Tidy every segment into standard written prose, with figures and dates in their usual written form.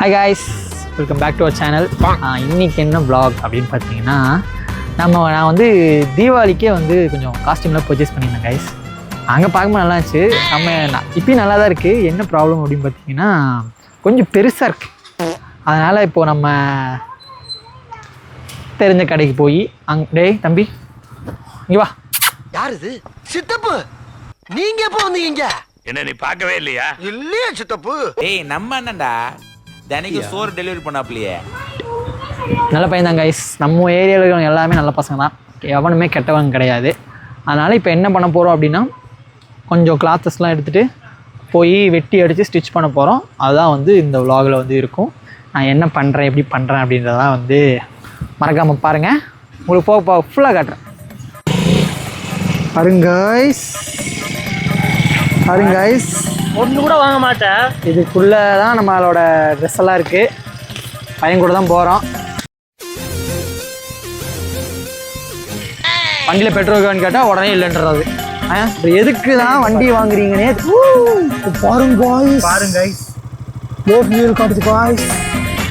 Hi guys, welcome back to our channel. இன்றைக்கி என்ன vlog அப்படின்னு பார்த்தீங்கன்னா, நான் வந்து தீபாவளிக்கே வந்து கொஞ்சம் காஸ்டியூம்லாம் பர்ச்சேஸ் பண்ணியிருந்தேன் கைஸ். அங்கே பார்க்கும்போது நல்லா இருந்துச்சு. இப்போயும் நல்லா தான் இருக்குது. என்ன ப்ராப்ளம் அப்படின்னு பார்த்தீங்கன்னா, கொஞ்சம் பெருசாக இருக்குது. அதனால் இப்போது நம்ம தெரிஞ்ச கடைக்கு போய் டேய் தம்பி இங்கே வா. யார் இது? சித்தப்பு, நீங்க எப்போ வந்தீங்க? என்ன நீ பார்க்கவே இல்லையா? இல்லையா சித்தப்பு? ஏய் நம்ம அண்ணன்டா தினைக்கு சோறு டெலிவரி பண்ணாப்லையே. நல்ல பையன் தான் கைஸ். நம்ம ஏரியாவில் இருக்கிறவங்க எல்லாமே நல்ல பசங்க தான், எவனுமே கெட்டவங்க கிடையாது. அதனால் இப்போ என்ன பண்ண போகிறோம் அப்படின்னா, கொஞ்சம் கிளாத்தஸ்லாம் எடுத்துகிட்டு போய் வெட்டி அடித்து ஸ்டிச் பண்ண போகிறோம். அதுதான் வந்து இந்த vlogல வந்து இருக்கும். நான் என்ன பண்ணுறேன், எப்படி பண்ணுறேன் அப்படின்றதான் வந்து மறக்காமல் பாருங்கள். உங்களுக்கு போக ஃபுல்லாக காட்டுறேன். பாருங்க கைஸ், ஒன்று கூட வாங்க மாட்டேன். இதுக்குள்ளே தான் நம்மளோட ட்ரெஸ் எல்லாம் இருக்குது. பையன் கூட தான் போகிறோம். வண்டியில் பெட்ரோல் இருக்கான்னு கேட்டால் உடனே இல்லைன்றது. எதுக்கு தான் வண்டி வாங்குறீங்கன்னே பாருங்க காட்டுது பாய்ஸ்.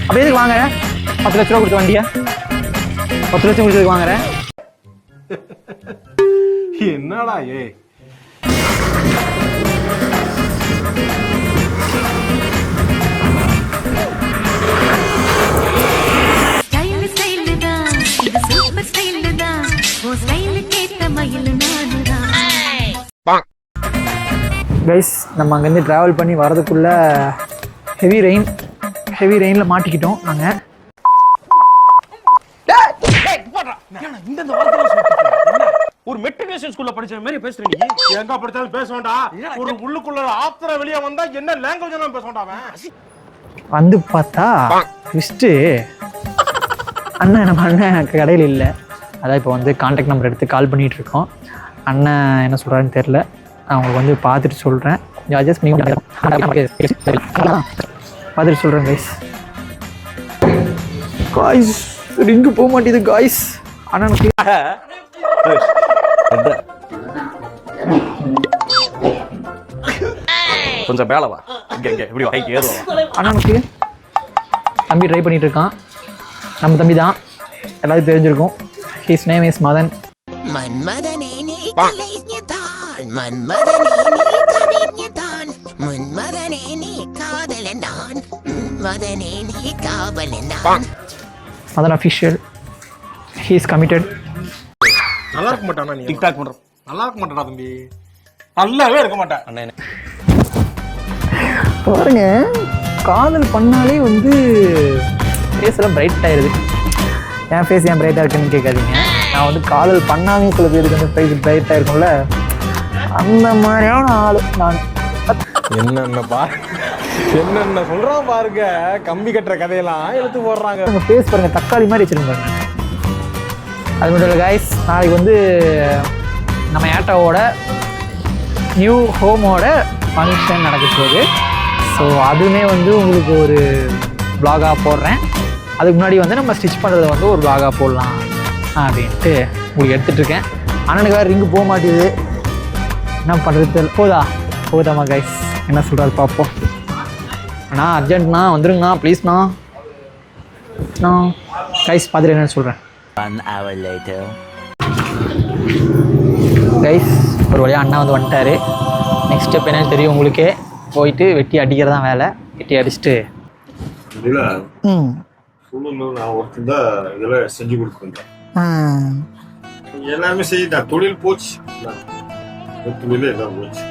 அப்படி எதுக்கு வாங்க? 10 லட்ச ரூபா கொடுத்த வண்டியா? 10 லட்சம் கொடுத்ததுக்கு வாங்குறேன். என்னடா ஏ கைஸ், நம்ம அங்கேருந்து ட்ராவல் பண்ணி வரதுக்குள்ளே ஹெவி ரெயினில் மாட்டிக்கிட்டோம் நாங்கள். ஒரு மெட்ரிகுலேஷன் ஸ்கூல்ல படிச்ச மாதிரி பேசுறீங்க. எங்க படிச்சாலும் பேச வேண்டாம். ஒரு உள்ளுக்குள்ள ஆத்திர வெளியே வந்தா என்ன லாங்குவேஜ் எல்லாம் பேச வேண்டாம். வந்து பார்த்தா ட்விஸ்ட்டு, நம்ம அண்ணன் கடையில் இல்லை. அதான் இப்போ வந்து கான்டாக்ட் நம்பர் எடுத்து கால் பண்ணிகிட்டு இருக்கோம். அண்ணன் என்ன சொல்கிறாருன்னு தெரில. நான் உங்களுக்கு வந்து பார்த்துட்டு சொல்கிறேன். அட்ஜஸ்ட் பண்ணி பார்த்துட்டு சொல்கிறேன் காய்ஸ். ரிங்கு போக மாட்டேது காய்ஸ். அண்ணனுக்கு கொஞ்சம் மேலவா, இப்படி ஹைட் ஏறுவா. அண்ணனுக்கு தம்பி ட்ரை பண்ணிட்டு இருக்கான். நம்ம தம்பி தான், எல்லாருக்கும் தெரிஞ்சிருக்கும். His name is Madan. Madan official. He is committed. நல்லா இருக்க மாட்டானா? நீ டிக்டாக் பண்ற நல்லா இருக்க மாட்டாடா தம்பி. நல்லாவே இருக்க மாட்டேன் அண்ணே. பாருங்க, காதல் பண்ணாலே வந்து ஃபேஸ் எல்லாம் பிரைட் ஆயிடுது. என் ஃபேஸ் ஏன் பிரைட்டாக இருக்குன்னு கேட்காதீங்க. நான் வந்து காதல் பண்ணாமே சில பேருக்கு வந்து ஃபேஸ் பிரைட்டாக இருக்கும்ல, அந்த மாதிரியான ஆள் நான். என்னென்ன சொல்றான் பாருங்க. கம்பி கட்டுற கதையெல்லாம் எடுத்து போடுறாங்க. உங்கள் ஃபேஸ் பாருங்கள், தக்காளி மாதிரி வச்சுருக்காங்க. அது மட்டும் இல்லை கைஸ், நாளைக்கு வந்து நம்ம ஏட்டாவோட நியூ ஹோமோட ஃபங்க்ஷன் நடக்க போகுது. ஸோ அதுவுமே வந்து உங்களுக்கு ஒரு vlog-ஆக போடுறேன். அதுக்கு முன்னாடி வந்து நம்ம ஸ்டிச் பண்ணுறதை வந்து ஒரு vlog-ஆக போடலாம் அப்படின்ட்டு உங்களுக்கு எடுத்துகிட்ருக்கேன். அண்ணனுக்கு வேறு ரிங்கு போக மாட்டேது. என்ன பண்ணுறது தெரியல. போதாமா கைஸ், என்ன சொல்கிறாரு பார்ப்போம். அண்ணா அர்ஜென்ட்ண்ணா, வந்துருங்கண்ணா ப்ளீஸ்ண்ணா. கைஸ் பார்த்துட்டு என்னன்னு சொல்கிறேன். 1 hour later. கைஸ், ஒரு வழியாக அண்ணா வந்து வந்துட்டார். நெக்ஸ்ட் ஸ்டெப் என்னன்னு தெரியும் உங்களுக்கே. போயிட்டு வெட்டி அடிக்கிறதான் வேலை. வெட்டி அடிச்சுட்டு நான் ஒருத்தன் தான் இதெல்லாம் செஞ்சு கொடுத்துருந்தேன். எல்லாமே செய்தான். தொழில் போச்சு, தொழிலே எல்லாம் போச்சு.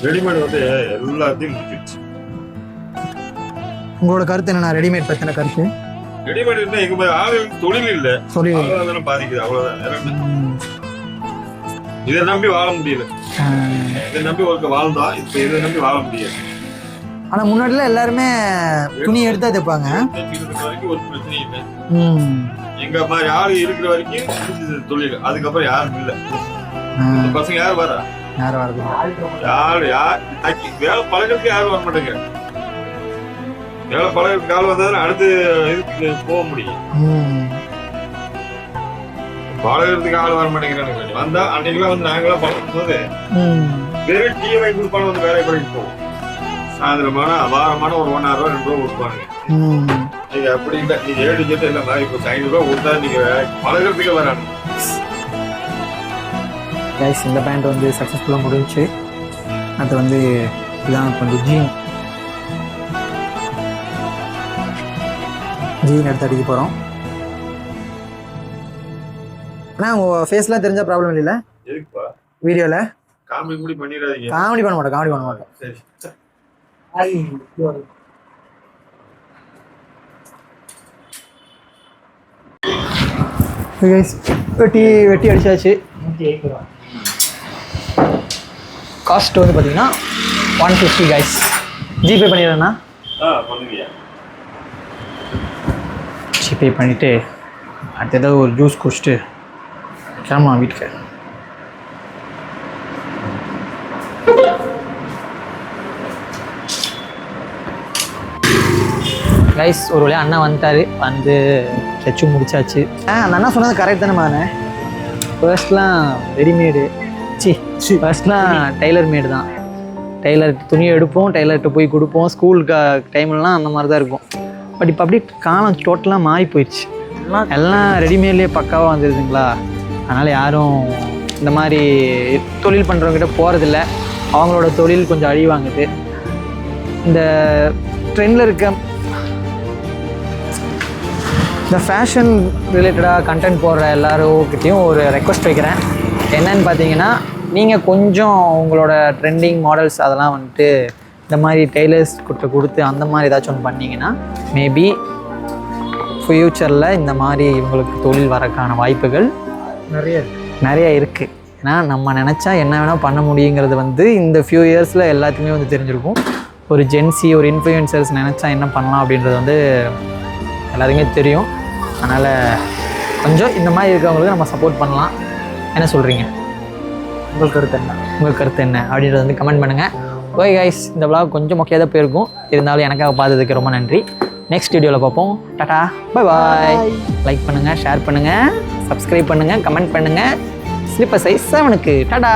ரெடிமேட் வந்து எல்லாத்தையும் முடிச்சிருச்சு. உங்களோட கருத்து என்னண்ணா ரெடிமேட் பற்றின கருத்து? ரெடிமேட் இருந்தா எங்க போய் ஆளுங்களுக்கு தொழில் இல்லை, அவ்வளவுதான் பாதிக்குது. அவ்வளவுதான். இதை நம்பி வாழ முடியல. இதை நம்பி ஒரு வாழ்ந்தா இப்ப இதை நம்பி வாழ முடியாது. ஆனா முன்னாடிலாம் எல்லாருமே துணி எடுத்தா தைப்பாங்க. வரைக்கும் ஒரு பிரச்சனை இல்லை. எங்க மாதிரி ஆளு இருக்கிற வரைக்கும் தொழில். அதுக்கப்புறம் யாரும் இல்லை. இந்த பசங்க யாரும் வரா? யாரும் வரது யார் வேலை பழகிறதுக்கு யாரும் வர மாட்டேங்க. வேலை பழகிறதுக்கு ஆள் வந்தா அடுத்து இதுக்கு போக முடியும். பழகிறதுக்கு ஆள் வர மாட்டேங்கிறாங்க. வந்தா அன்னைக்கெல்லாம் வந்து நாங்களாம் பழகும் போது வெறும் டீ வாங்கி கொடுப்பாலும் வந்து வேலை பண்ணிட்டு போவோம். சாயந்தரமான அபாரமான ஒரு 1 hour 2 ரூபா கொடுப்பானுங்க. நீங்க அப்படி இல்லை, நீங்க ஏழு டிக்கெட் இல்லை மாதிரி இப்போ 500 ரூபா கொடுத்தா நீங்க பழகிறதுக்கே வராங்க. கைஸ் இந்த பேண்ட் வந்து சக்ஸஸ்ஃபுல்லாக முடிஞ்சிச்சு. அது வந்து இதான் கொஞ்சம் ஜீன் எடுத்து அடிக்க போகிறோம். ஆனால் உங்கள் ஃபேஸ்லாம் தெரிஞ்சால் ப்ராப்ளம் இல்லைல்ல எதுக்குப்பா வீடியோவில்? காமெடி முடி பண்ணிடாதீங்க. காமெடி பண்ண மாட்டோம். சரி வெட்டி அடிச்சாச்சு. காஸ்ட் வந்து பார்த்தீங்கன்னா 150 கைஸ். ஜிபே பண்ணிடுறேண்ணா. பண்ணுவியா? ஜிபே பண்ணிவிட்டு அடுத்த ஏதாவது ஒரு ஜூஸ் குடிச்சிட்டு கிளம்பலாம் வீட்டுக்கு. கைஸ் ஒரு வழியாக அண்ணா வந்துட்டார். வந்து தைச்சு முடிச்சாச்சு. அந்த அண்ணா சொன்னது கரெக்ட் தானே மாண்ணே? ஃபர்ஸ்ட்லாம் ரெடிமேடு ஃபர்ஸ்ட்லாம் டெய்லர் மேடு தான். டெய்லர் துணியை எடுப்போம், டெய்லர்கிட்ட போய் கொடுப்போம். ஸ்கூல் டைம்லலாம் அந்த மாதிரி தான் இருக்கும். பட் இப்போ அப்படி காலம் டோட்டலாக மாறி போயிடுச்சு. எல்லாம் ரெடிமேட்லேயே பக்காவாக வந்துடுதுங்களா. அதனால் யாரும் இந்த மாதிரி தொழில் பண்ணுறவங்ககிட்ட போகிறதில்ல. அவங்களோட தொழில் கொஞ்சம் அழிவாங்குது. இந்த ட்ரெண்டில் இருக்க இந்த ஃபேஷன் ரிலேட்டடாக கண்டென்ட் போடுற எல்லாருக்கிட்டையும் ஒரு ரெக்வஸ்ட் வைக்கிறேன். என்னன்னு பார்த்தீங்கன்னா, நீங்கள் கொஞ்சம் உங்களோட ட்ரெண்டிங் மாடல்ஸ் அதெல்லாம் வந்துட்டு இந்த மாதிரி டெய்லர்ஸ் கிட்ட கொடுத்து அந்த மாதிரி ஏதாச்சும் ஒன்று பண்ணிங்கன்னா மேபி ஃப்யூச்சரில் இந்த மாதிரி இவங்களுக்கு தொழில் வரக்கான வாய்ப்புகள் நிறைய இருக்குது. ஏன்னா நம்ம நினச்சா என்ன வேணால் பண்ண முடியுங்கிறது வந்து இந்த ஃபியூ இயர்ஸில் எல்லாத்துக்குமே வந்து தெரிஞ்சிருக்கும். ஒரு ஜென்சி ஒரு இன்ஃப்ளூயன்சர்ஸ் நினச்சா என்ன பண்ணலாம் அப்படின்றது வந்து எல்லாருக்குமே தெரியும். அதனால் கொஞ்சம் இந்த மாதிரி இருக்கிறவங்களுக்கு நம்ம சப்போர்ட் பண்ணலாம். என்ன சொல்கிறீங்க? உங்கள் கருத்து என்ன அப்படின்றத வந்து கமெண்ட் பண்ணுங்கள். ஓகே கைஸ், இந்த vlog கொஞ்சம் மொக்கையாக தான் போயிருக்கும். இருந்தாலும் எனக்காக பார்த்ததுக்கு ரொம்ப நன்றி. நெக்ஸ்ட் வீடியோவில் பார்ப்போம். Tata, bye. லைக் பண்ணுங்கள், ஷேர் பண்ணுங்கள், சப்ஸ்கிரைப் பண்ணுங்கள், கமெண்ட் பண்ணுங்கள். ஸ்லிப்பர் சைஸ் 7க்கு டாடா.